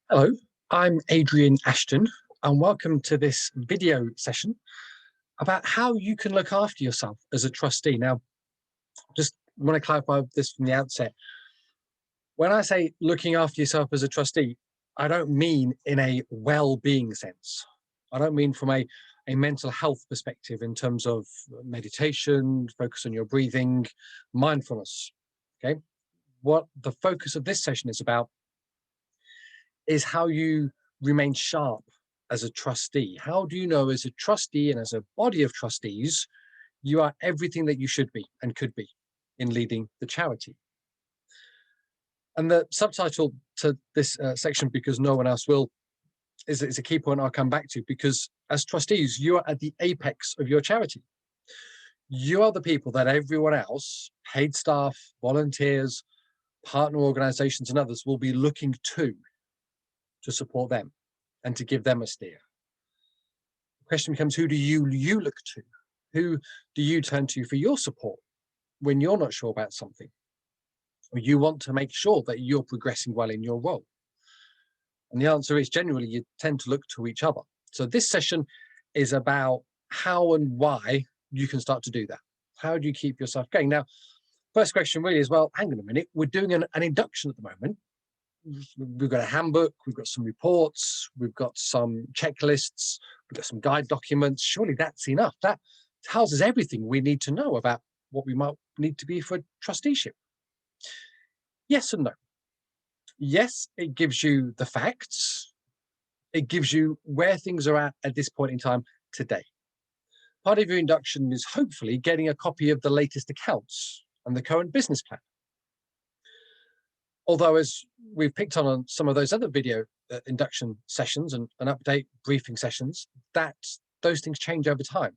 Hello, I'm Adrian Ashton, and welcome to this video session about how you can look after yourself as a trustee. Now, just want to clarify this from the outset. When I say looking after yourself as a trustee, I don't mean in a well-being sense. I don't mean from a mental health perspective in terms of meditation, focus on your breathing, mindfulness. Okay. What the focus of this session is about is how you remain sharp as a trustee. How do you know, as a trustee and as a body of trustees, you are everything that you should be and could be in leading the charity? And the subtitle to this section, because no one else will, is a key point I'll come back to, because as trustees, you are at the apex of your charity. You are the people that everyone else, paid staff, volunteers, partner organizations, and others will be looking to support them and to give them a steer. The question becomes, who do you look to? Who do you turn to for your support when you're not sure about something? Or you want to make sure that you're progressing well in your role? And the answer is generally you tend to look to each other. So this session is about how and why you can start to do that. How do you keep yourself going? Now, first question really is, well, hang on a minute, we're doing an induction at the moment. We've got a handbook, we've got some reports, we've got some checklists, we've got some guide documents. Surely that's enough. That tells us everything we need to know about what we might need to be for trusteeship. Yes and no. Yes, it gives you the facts. It gives you where things are at this point in time today. Part of your induction is hopefully getting a copy of the latest accounts and the current business plan. Although, as we've picked on some of those other video induction sessions and update briefing sessions, that those things change over time.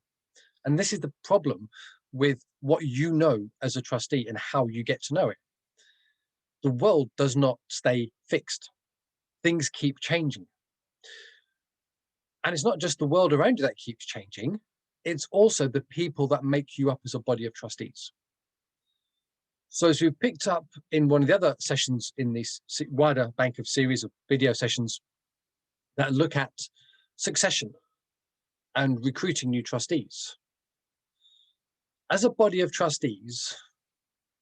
And this is the problem with what you know as a trustee and how you get to know it. The world does not stay fixed. Things keep changing. And it's not just the world around you that keeps changing, it's also the people that make you up as a body of trustees. So as we've picked up in one of the other sessions in this wider bank of series of video sessions that look at succession and recruiting new trustees. As a body of trustees,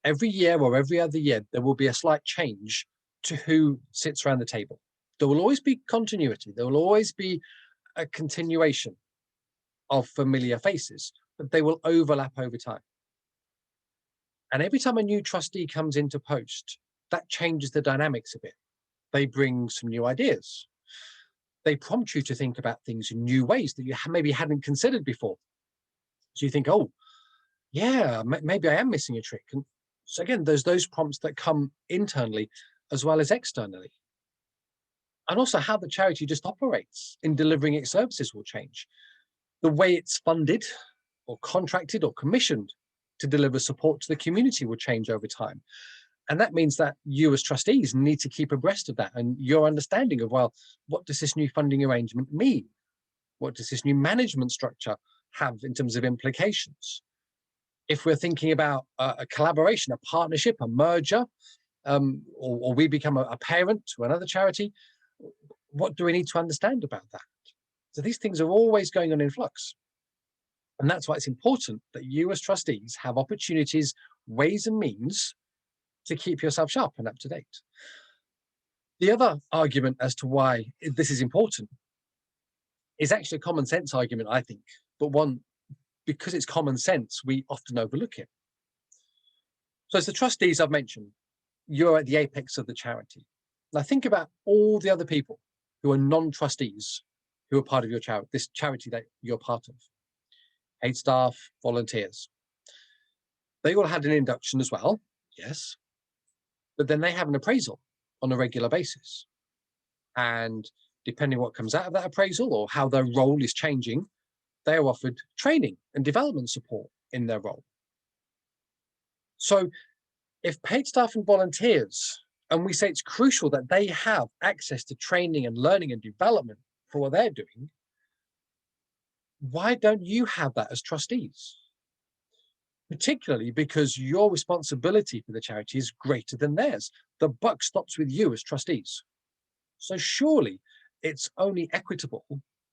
every year or every other year, there will be a slight change to who sits around the table. There will always be continuity. There will always be a continuation of familiar faces, but they will overlap over time. And every time a new trustee comes into post, that changes the dynamics a bit. They bring some new ideas. They prompt you to think about things in new ways that you maybe hadn't considered before. So you think, oh, yeah, maybe I am missing a trick. And so again, there's those prompts that come internally as well as externally. And also how the charity just operates in delivering its services will change. The way it's funded or contracted or commissioned to deliver support to the community will change over time. And that means that you as trustees need to keep abreast of that and your understanding of, well, what does this new funding arrangement mean? What does this new management structure have in terms of implications? If we're thinking about a collaboration, a partnership, a merger, or we become a parent to another charity, what do we need to understand about that? So these things are always going on in flux. And that's why it's important that you as trustees have opportunities, ways and means to keep yourself sharp and up to date. The other argument as to why this is important is actually a common sense argument, I think, but one, because it's common sense, we often overlook it. So as the trustees I've mentioned, you're at the apex of the charity. Now think about all the other people who are non-trustees who are part of your charity, this charity that you're part of. Paid staff, volunteers. They all had an induction as well, yes, but then they have an appraisal on a regular basis. And depending what comes out of that appraisal or how their role is changing, they are offered training and development support in their role. So if paid staff and volunteers, and we say it's crucial that they have access to training and learning and development for what they're doing, why don't you have that as trustees? Particularly because your responsibility for the charity is greater than theirs. The buck stops with you as trustees. So surely it's only equitable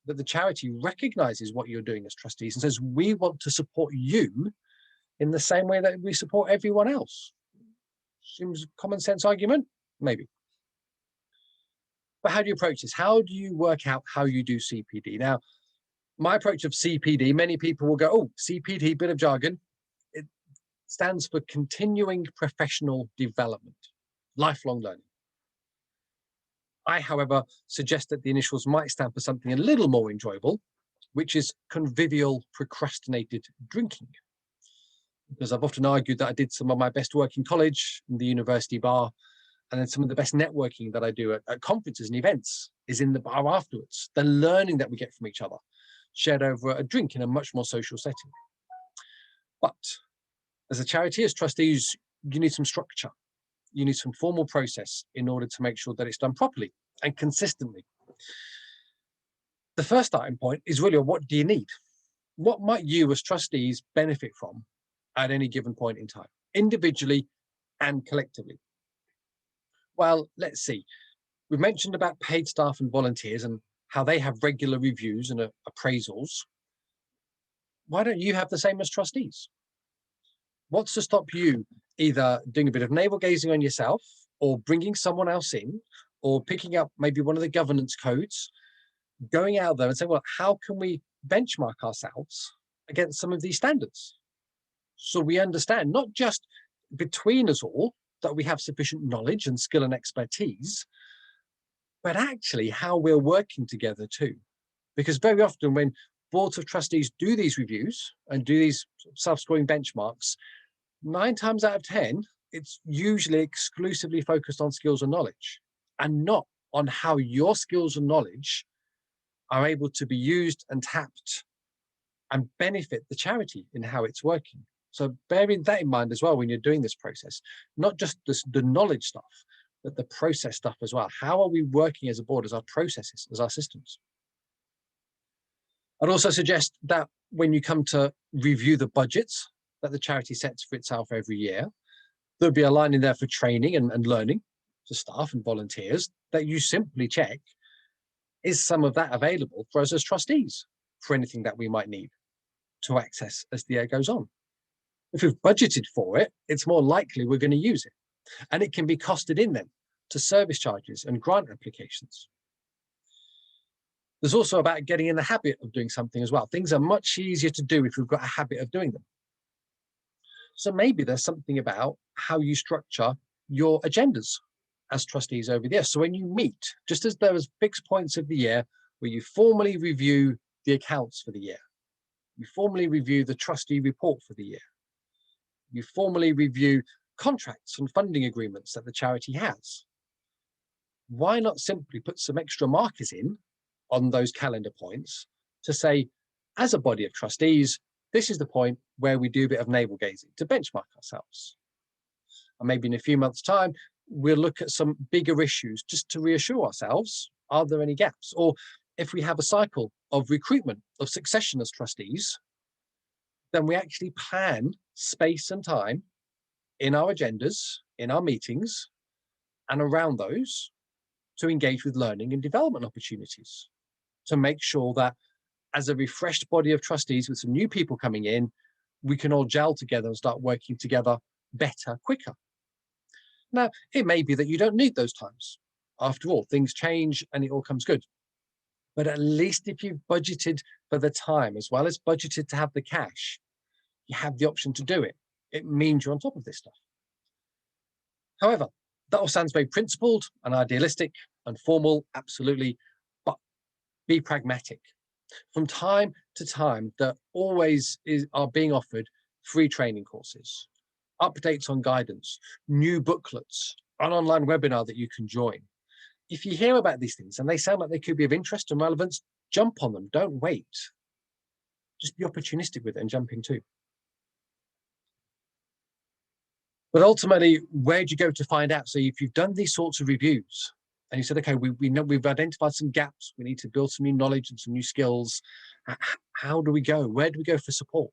that the charity recognizes what you're doing as trustees and says, we want to support you in the same way that we support everyone else. Seems a common sense argument, maybe. But how do you approach this? How do you work out how you do CPD? Now, my approach of CPD, many people will go, oh, CPD, bit of jargon. It stands for continuing professional development, lifelong learning. I, however, suggest that the initials might stand for something a little more enjoyable, which is convivial procrastinated drinking. Because I've often argued that I did some of my best work in college, in the university bar, and then some of the best networking that I do at conferences and events is in the bar afterwards. The learning that we get from each other, shared over a drink in a much more social setting. But as a charity, as trustees, you need some structure. You need some formal process in order to make sure that it's done properly and consistently. The first starting point is really, what do you need? What might you as trustees benefit from at any given point in time, individually and collectively? Well, let's see. We've mentioned about paid staff and volunteers and how they have regular reviews and appraisals. Why don't you have the same as trustees? What's to stop you either doing a bit of navel gazing on yourself or bringing someone else in or picking up maybe one of the governance codes, going out there and saying, well, how can we benchmark ourselves against some of these standards? So we understand not just between us all that we have sufficient knowledge and skill and expertise, but actually how we're working together too. Because very often when boards of trustees do these reviews and do these self-scoring benchmarks, 9 times out of 10, it's usually exclusively focused on skills and knowledge and not on how your skills and knowledge are able to be used and tapped and benefit the charity in how it's working. So bearing that in mind as well when you're doing this process, not just the knowledge stuff, but the process stuff as well. How are we working as a board, as our processes, as our systems? I'd also suggest that when you come to review the budgets that the charity sets for itself every year, there'll be a line in there for training and learning to staff and volunteers that you simply check, is some of that available for us as trustees for anything that we might need to access as the year goes on? If we've budgeted for it, it's more likely we're going to use it. And it can be costed in then to service charges and grant applications. There's also about getting in the habit of doing something as well. Things are much easier to do if we've got a habit of doing them. So maybe there's something about how you structure your agendas as trustees over the year. So when you meet, just as there is fixed points of the year where you formally review the accounts for the year, you formally review the trustee report for the year, you formally review contracts and funding agreements that the charity has. Why not simply put some extra markers in on those calendar points to say, as a body of trustees, this is the point where we do a bit of navel gazing to benchmark ourselves. And maybe in a few months' time, we'll look at some bigger issues just to reassure ourselves, are there any gaps? Or if we have a cycle of recruitment, of succession as trustees, then we actually plan space and time in our agendas, in our meetings, and around those to engage with learning and development opportunities, to make sure that as a refreshed body of trustees with some new people coming in, we can all gel together and start working together better, quicker. Now, it may be that you don't need those times. After all, things change and it all comes good. But at least if you've budgeted for the time, as well as budgeted to have the cash, you have the option to do it. It means you're on top of this stuff. However, that all sounds very principled and idealistic and formal, absolutely, but be pragmatic. From time to time, there always are being offered free training courses, updates on guidance, new booklets, an online webinar that you can join. If you hear about these things and they sound like they could be of interest and relevance, jump on them, don't wait. Just be opportunistic with it and jump in too. But ultimately, where do you go to find out? So if you've done these sorts of reviews and you said, okay, we know we've identified some gaps, we need to build some new knowledge and some new skills, how do we go? Where do we go for support?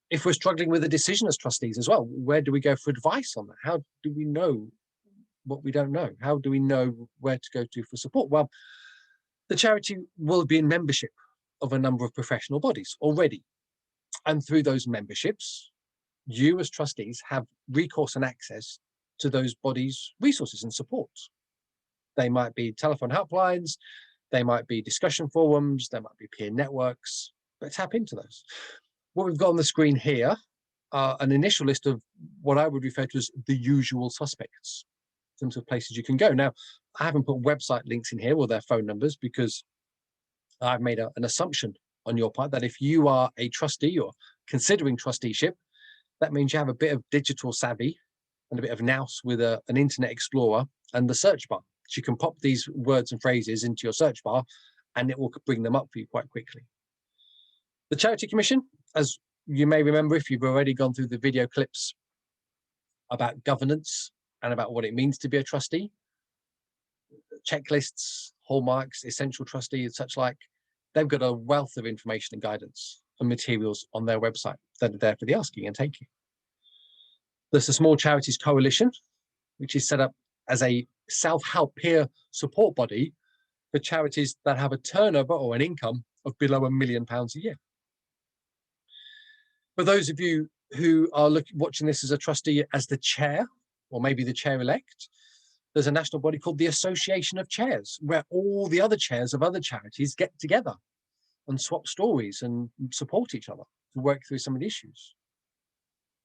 If we're struggling with a decision as trustees as well, where do we go for advice on that? How do we know what we don't know? How do we know where to go to for support? Well, the charity will be in membership of a number of professional bodies already. And through those memberships, you as trustees have recourse and access to those bodies' resources and support. They might be telephone helplines, they might be discussion forums, there might be peer networks, but tap into those. What we've got on the screen here are an initial list of what I would refer to as the usual suspects in terms of places you can go. Now, I haven't put website links in here or their phone numbers because I've made an assumption on your part that if you are a trustee or considering trusteeship, that means you have a bit of digital savvy and a bit of nous with an internet explorer and the search bar. So you can pop these words and phrases into your search bar and it will bring them up for you quite quickly. The Charity Commission, as you may remember if you've already gone through the video clips about governance and about what it means to be a trustee, checklists, hallmarks, essential trustee and such like, they've got a wealth of information and guidance and materials on their website that are there for the asking and taking. There's the Small Charities Coalition, which is set up as a self-help peer support body for charities that have a turnover or an income of below £1 million a year. For those of you who are watching this as a trustee as the chair, or maybe the chair-elect, there's a national body called the Association of Chairs, where all the other chairs of other charities get together and swap stories and support each other to work through some of the issues.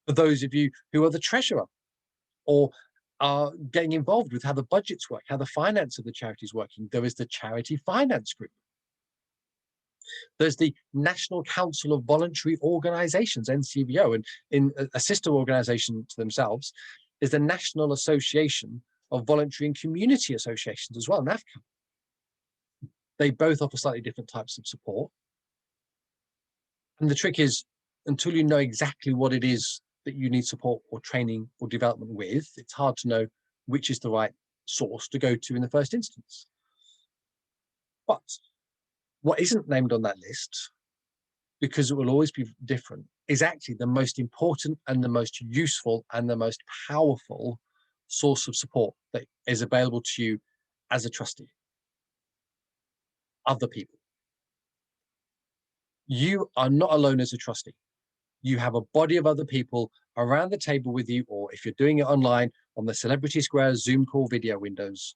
For those of you who are the treasurer or are getting involved with how the budgets work, how the finance of the charity is working, there is the Charity Finance Group. There's the National Council of Voluntary Organisations, NCVO, and in a sister organisation to themselves is the National Association of Voluntary and Community Associations as well, NAFCA. They both offer slightly different types of support. And the trick is, until you know exactly what it is that you need support or training or development with, it's hard to know which is the right source to go to in the first instance. But what isn't named on that list, because it will always be different, is actually the most important and the most useful and the most powerful source of support that is available to you as a trustee. Other people. You are not alone as a trustee. You have a body of other people around the table with you, or if you're doing it online on the Celebrity Square Zoom call video windows,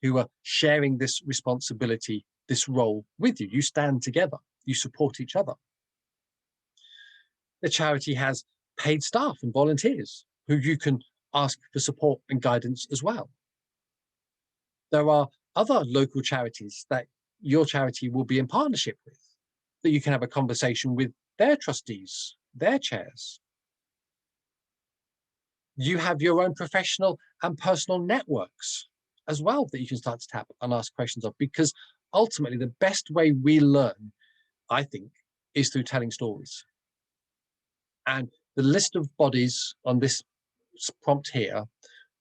who are sharing this responsibility, this role with you. You stand together, you support each other. The charity has paid staff and volunteers who you can ask for support and guidance as well. There are other local charities that your charity will be in partnership with, that you can have a conversation with their trustees, their chairs. You have your own professional and personal networks as well that you can start to tap and ask questions of, because ultimately the best way we learn, I think, is through telling stories. And the list of bodies on this prompt here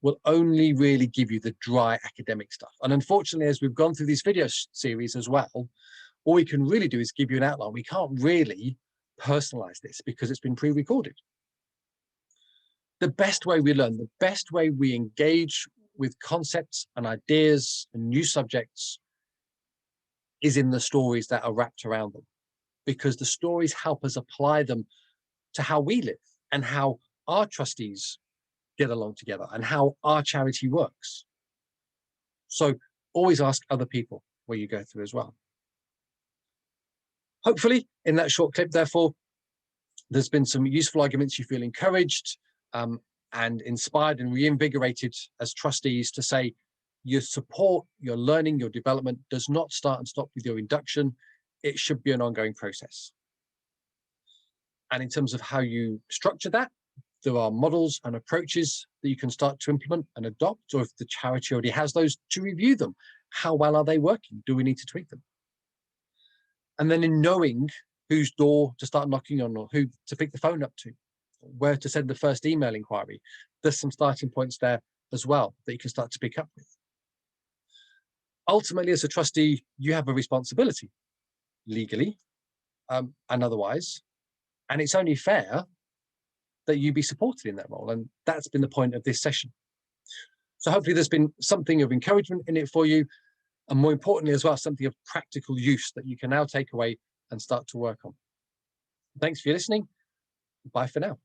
will only really give you the dry academic stuff. And unfortunately, as we've gone through these video series as well, all we can really do is give you an outline. We can't really personalize this because it's been pre-recorded. The best way we learn, the best way we engage with concepts and ideas and new subjects is in the stories that are wrapped around them, because the stories help us apply them to how we live and how our trustees get along together and how our charity works. So always ask other people where you go through as well. Hopefully in that short clip, therefore, there's been some useful arguments. You feel encouraged and inspired and reinvigorated as trustees to say your support, your learning, your development does not start and stop with your induction. It should be an ongoing process. And in terms of how you structure that, there are models and approaches that you can start to implement and adopt, or if the charity already has those, to review them. How well are they working? Do we need to tweak them? And then in knowing whose door to start knocking on or who to pick the phone up to, where to send the first email inquiry, there's some starting points there as well that you can start to pick up with. Ultimately, as a trustee, you have a responsibility legally and otherwise, and it's only fair that you be supported in that role. And that's been the point of this session. So hopefully there's been something of encouragement in it for you, and more importantly as well, something of practical use that you can now take away and start to work on. Thanks for listening. Bye for now.